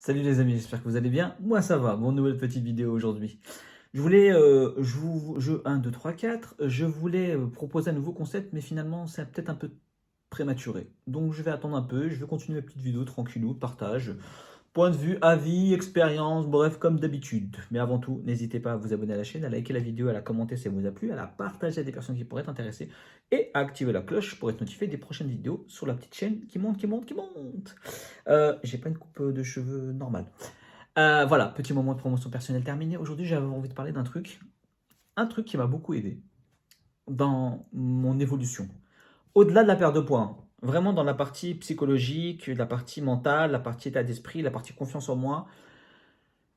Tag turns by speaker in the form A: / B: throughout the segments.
A: Salut les amis, j'espère que vous allez bien. Moi ça va, bon nouvelle petite vidéo aujourd'hui. Je 1, 2, 3, 4. Je voulais proposer un nouveau concept, mais finalement c'est peut-être un peu prématuré. Donc je vais attendre un peu, je vais continuer ma petite vidéo tranquillou, partage. Point de vue, avis, expérience, bref, comme d'habitude. Mais avant tout, n'hésitez pas à vous abonner à la chaîne, à liker la vidéo, à la commenter si elle vous a plu, à la partager à des personnes qui pourraient être intéressées et à activer la cloche pour être notifié des prochaines vidéos sur la petite chaîne qui monte, qui monte, qui monte. J'ai pas une coupe de cheveux normale. Voilà, petit moment de promotion personnelle terminé. Aujourd'hui, j'avais envie de parler un truc qui m'a beaucoup aidé dans mon évolution. Au-delà de la perte de poids, hein. Vraiment dans la partie psychologique, la partie mentale, la partie état d'esprit, la partie confiance en moi,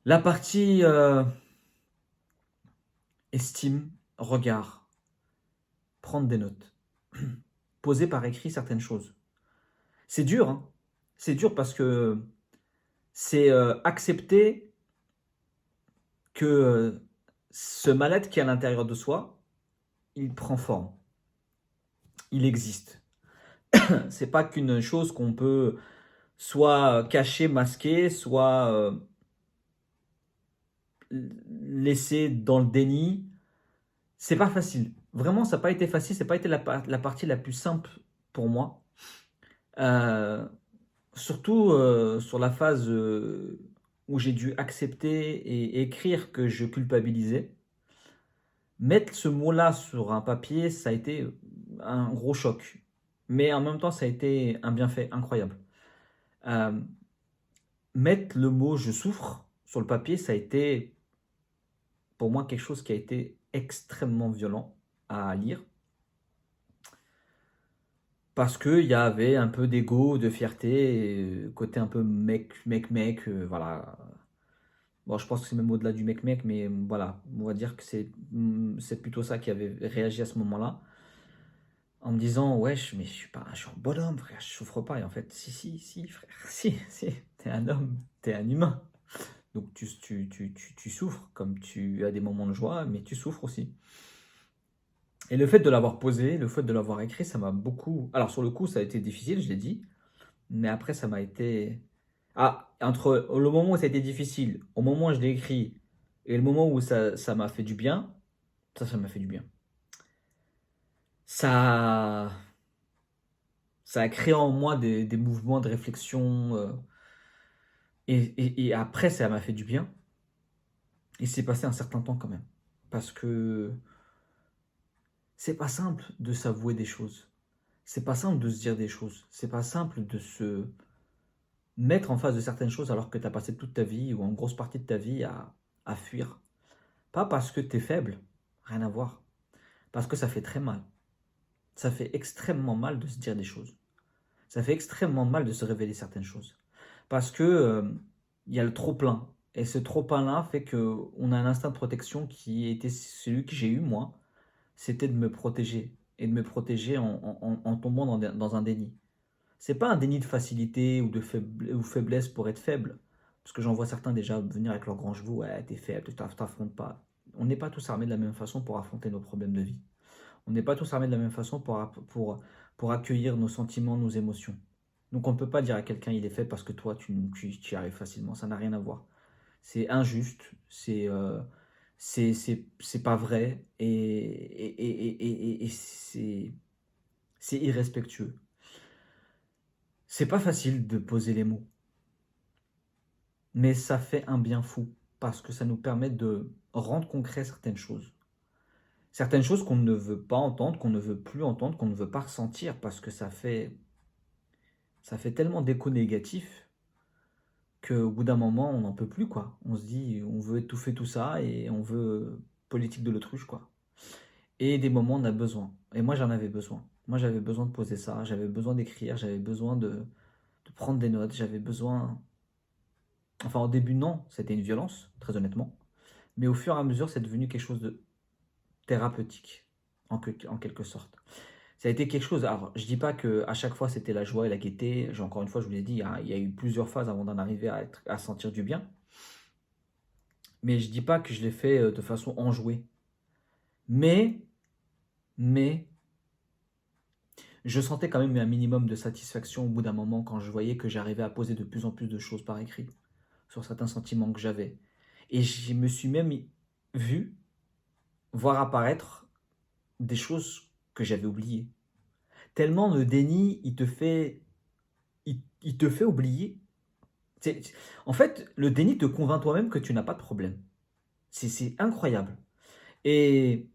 A: la partie estime, regard, prendre des notes, poser par écrit certaines choses. C'est dur, hein. C'est dur parce que c'est accepter que ce mal-être qui est à l'intérieur de soi, il prend forme, il existe. C'est pas qu'une chose qu'on peut soit cacher, masquer, soit laisser dans le déni. C'est pas facile. Vraiment, ça n'a pas été facile. C'est pas été la partie la plus simple pour moi. Euh, Surtout sur la phase où j'ai dû accepter et écrire que je culpabilisais. Mettre ce mot-là sur un papier, ça a été un gros choc. Mais en même temps, ça a été un bienfait incroyable. Euh, Mettre le mot je souffre sur le papier, ça a été pour moi quelque chose qui a été extrêmement violent à lire. Parce qu'il y avait un peu d'ego, de fierté, côté un peu mec, voilà. Bon, je pense que c'est même au-delà du mec, mais voilà, on va dire que c'est plutôt ça qui avait réagi à ce moment-là. En me disant, wesh, mais je suis un bonhomme, frère, je souffre pas. Et en fait, si, frère, si, t'es un homme, t'es un humain. Donc tu souffres, comme tu as des moments de joie, mais tu souffres aussi. Et le fait de l'avoir posé, le fait de l'avoir écrit, ça m'a beaucoup... Alors sur le coup, ça a été difficile, je l'ai dit, mais après, ça m'a été... Ah, entre le moment où ça a été difficile, au moment où je l'ai écrit, et le moment où ça m'a fait du bien, ça m'a fait du bien. Ça, ça a créé en moi des mouvements de réflexion, et après, ça m'a fait du bien. Il s'est passé un certain temps quand même. Parce que c'est pas simple de s'avouer des choses. C'est pas simple de se dire des choses. C'est pas simple de se mettre en face de certaines choses alors que tu as passé toute ta vie ou en grosse partie de ta vie à fuir. Pas parce que tu es faible, rien à voir. Parce que ça fait très mal. Ça fait extrêmement mal de se dire des choses. Ça fait extrêmement mal de se révéler certaines choses. Parce que il y a le trop-plein. Et ce trop-plein-là fait qu'on a un instinct de protection qui était celui que j'ai eu moi. C'était de me protéger. Et de me protéger en tombant dans un déni. C'est pas un déni de facilité ou faiblesse pour être faible. Parce que j'en vois certains déjà venir avec leurs grands chevaux. Ouais, t'es faible, tu t'affrontes pas. On n'est pas tous armés de la même façon pour affronter nos problèmes de vie. On n'est pas tous armés de la même façon pour accueillir nos sentiments, nos émotions. Donc on ne peut pas dire à quelqu'un il est faible parce que toi tu y arrives facilement. Ça n'a rien à voir. C'est injuste, c'est pas vrai et c'est irrespectueux. C'est pas facile de poser les mots, mais ça fait un bien fou parce que ça nous permet de rendre concret certaines choses. Certaines choses qu'on ne veut pas entendre, qu'on ne veut plus entendre, qu'on ne veut pas ressentir parce que ça fait tellement d'écho négatif qu'au bout d'un moment, on n'en peut plus, quoi. On se dit, on veut étouffer tout ça et on veut politique de l'autruche, quoi. Et des moments, on a besoin. Et moi, j'en avais besoin. Moi, j'avais besoin de poser ça, j'avais besoin d'écrire, j'avais besoin de prendre des notes, j'avais besoin... Enfin, au début, non, c'était une violence, très honnêtement. Mais au fur et à mesure, c'est devenu quelque chose de thérapeutique, en quelque sorte. Ça a été quelque chose. Alors, je dis pas que à chaque fois c'était la joie et la gaieté. Encore une fois, je vous l'ai dit, il y a eu plusieurs phases avant d'en arriver à sentir du bien. Mais je dis pas que je l'ai fait de façon enjouée. Mais, mais, je sentais quand même un minimum de satisfaction au bout d'un moment quand je voyais que j'arrivais à poser de plus en plus de choses par écrit. sur certains sentiments que j'avais. Et je me suis même vu voir apparaître des choses que j'avais oubliées. Tellement le déni, il te fait oublier. En fait, le déni te convainc toi-même que tu n'as pas de problème. C'est incroyable. Et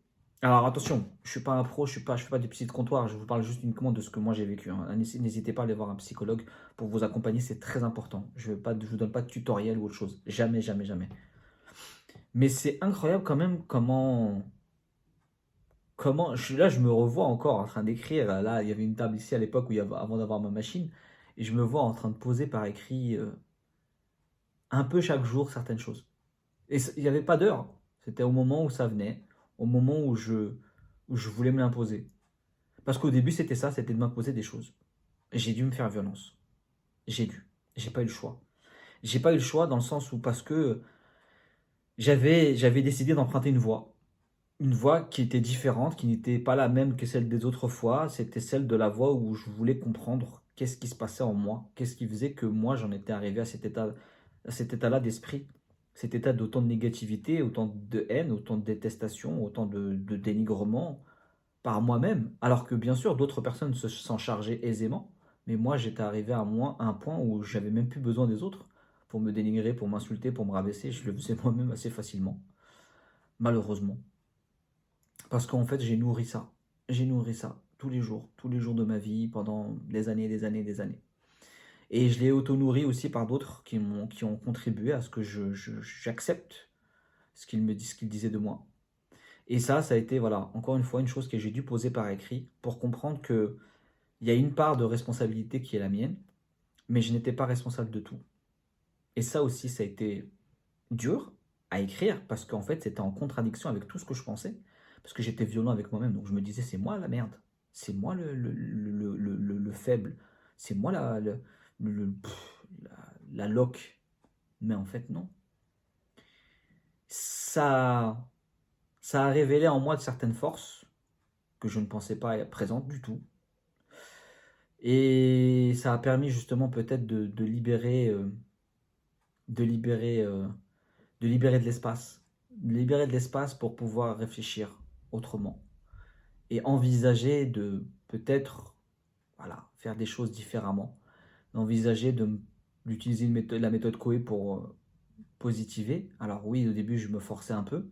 A: alors attention, je suis pas un pro, je fais pas du psy de comptoir, je vous parle juste uniquement de ce que moi j'ai vécu, hein. N'hésitez pas à aller voir un psychologue pour vous accompagner, c'est très important. Je vous donne pas de tutoriel ou autre chose. Jamais, jamais, jamais. Mais c'est incroyable quand même là je me revois encore en train d'écrire. Là, il y avait une table ici à l'époque avant d'avoir ma machine, et je me vois en train de poser par écrit un peu chaque jour certaines choses. Et il n'y avait pas d'heure. C'était au moment où ça venait, au moment où je voulais me l'imposer. Parce qu'au début, c'était ça, c'était de m'imposer des choses. J'ai dû me faire violence. J'ai dû. J'ai pas eu le choix. J'ai pas eu le choix dans le sens où, parce que j'avais décidé d'emprunter une voie. Une voie qui était différente, qui n'était pas la même que celle des autres fois. C'était celle de la voie où je voulais comprendre qu'est-ce qui se passait en moi. Qu'est-ce qui faisait que moi, j'en étais arrivé à cet état-là d'esprit. Cet état d'autant de négativité, autant de haine, autant de détestation, autant de dénigrement par moi-même. Alors que bien sûr, d'autres personnes s'en chargeaient aisément. Mais moi, j'étais arrivé à un point où j'avais même plus besoin des autres pour me dénigrer, pour m'insulter, pour me rabaisser. Je le faisais moi-même assez facilement, malheureusement. Parce qu'en fait, j'ai nourri ça. J'ai nourri ça tous les jours de ma vie, pendant des années, des années, des années. Et je l'ai auto-nourri aussi par d'autres qui ont contribué à ce que j'accepte ce qu'ils disaient de moi. Et ça a été, voilà, encore une fois, une chose que j'ai dû poser par écrit pour comprendre que il y a une part de responsabilité qui est la mienne, mais je n'étais pas responsable de tout. Et ça aussi, ça a été dur à écrire parce qu'en fait, c'était en contradiction avec tout ce que je pensais. Parce que j'étais violent avec moi-même. Donc je me disais, c'est moi la merde. C'est moi le faible. C'est moi la loque. Mais en fait, non. Ça, ça a révélé en moi de certaines forces que je ne pensais pas être présentes du tout. Et ça a permis justement peut-être de libérer, de libérer, de libérer de l'espace. De libérer de l'espace pour pouvoir réfléchir autrement. Et envisager de peut-être, voilà, faire des choses différemment. D'envisager d'utiliser la méthode Coué pour positiver. Alors oui, au début, je me forçais un peu.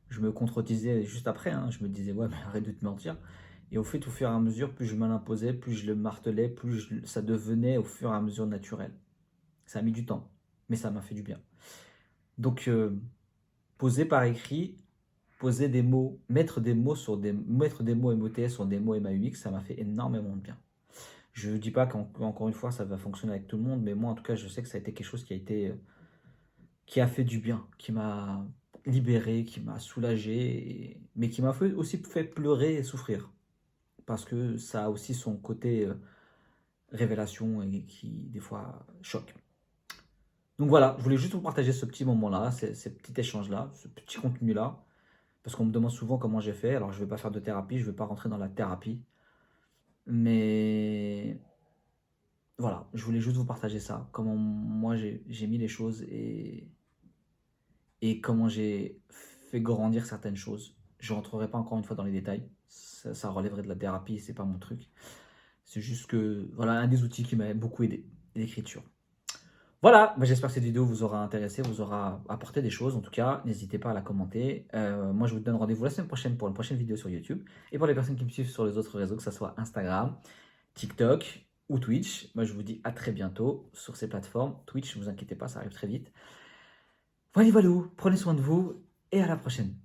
A: Je me contredisais juste après, hein. Je me disais, ouais, mais arrête de te mentir. Et au fait, au fur et à mesure, plus je me l'imposais, plus je le martelais, ça devenait au fur et à mesure naturel. Ça a mis du temps, mais ça m'a fait du bien. Donc, poser par écrit, poser des mots, mettre des mots MOTS sur des mots MAUX, ça m'a fait énormément de bien. Je ne dis pas qu'encore une fois, ça va fonctionner avec tout le monde, mais moi, en tout cas, je sais que ça a été quelque chose qui a fait du bien, qui m'a libéré, qui m'a soulagé, mais qui m'a aussi fait pleurer et souffrir. Parce que ça a aussi son côté révélation et qui, des fois, choque. Donc voilà, je voulais juste vous partager ce petit moment-là, ces petits échanges-là, ce petit contenu-là, parce qu'on me demande souvent comment j'ai fait. Alors, je ne vais pas faire de thérapie, je ne vais pas rentrer dans la thérapie, mais voilà, je voulais juste vous partager ça, comment moi j'ai mis les choses et comment j'ai fait grandir certaines choses. Je ne rentrerai pas encore une fois dans les détails, ça relèverait de la thérapie, c'est pas mon truc. C'est juste que, voilà, un des outils qui m'a beaucoup aidé, l'écriture. Voilà, bah j'espère que cette vidéo vous aura intéressé, vous aura apporté des choses. En tout cas, n'hésitez pas à la commenter. Moi, je vous donne rendez-vous la semaine prochaine pour une prochaine vidéo sur YouTube. Et pour les personnes qui me suivent sur les autres réseaux, que ce soit Instagram, TikTok ou Twitch, moi, je vous dis à très bientôt sur ces plateformes. Twitch, ne vous inquiétez pas, ça arrive très vite. Voilà, prenez soin de vous et à la prochaine.